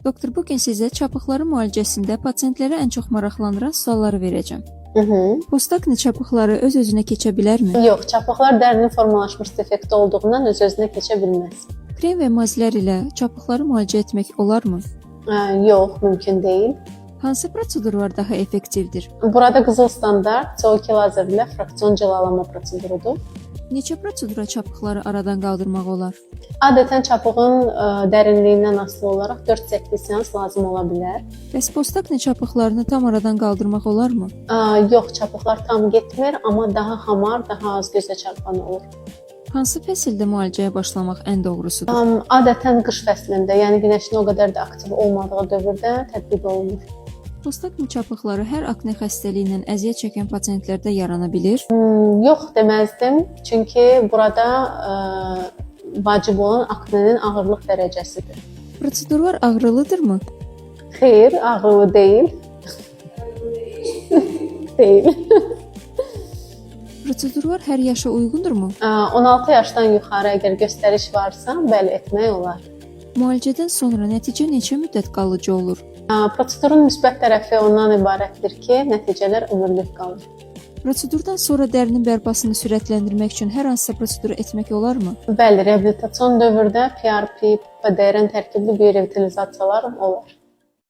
Doktor, bugün sizə çapıqları müalicəsində pasientlərə ən çox maraqlandıran sualları verəcəm. Postakni çapıqları öz-özünə keçə bilərmi? Yox, çapıqlar dərinin formalaşmış defekti olduğundan öz-özünə keçə bilməz. Krem və mazlər ilə çapıqları müalicə etmək olarmı? Yox, mümkün deyil. Hansı prosedurlar daha effektivdir? Burada qızıl standart CO2 lazer ilə fraksion cilalama prosedurudur. Neçə prosedura çapıqları aradan qaldırmaq olar? Adətən çapığın dərinliyindən asılı olaraq 4-8 seans lazım ola bilər. Bəs postakni çapıqlarını tam aradan qaldırmaq olarmı? Yox, çapıqlar tam getmir, amma daha hamar, daha az gözə çarpan olur. Hansı fəsildə müalicəyə başlamaq ən doğrusudur? Adətən qış fəslində, yəni günəşin o qədər də aktiv olmadığı dövrdə tətbiq olunur. Postakni çapıqları hər akne xəstəliyi ilə əziyyət çəkən pasientlərdə yarana bilir. Yox deməzdim, çünki burada vacib olan aknenin ağırlıq dərəcəsidir. Prosedurlar ağrılıdırmı? Xeyr, ağrılı deyil. Deyil. Prosedurlar hər yaşa uyğundurmu? 16 yaşdan yuxarı əgər göstəriş varsa, bəli, etmək olar. Müalicədən sonra nəticə neçə müddət qalıcı olur? Prosedurun müsbət tərəfi ondan ibarətdir ki, nəticələr ömürlük qalır. Prosedurdan sonra dərinin bərpasını sürətləndirmək üçün hər hansısa proseduru etmək olarmı? Bəli, reabilitasyon dövrdə PRP, PDR-ın tərkibli biorevitalizasiyalar olar.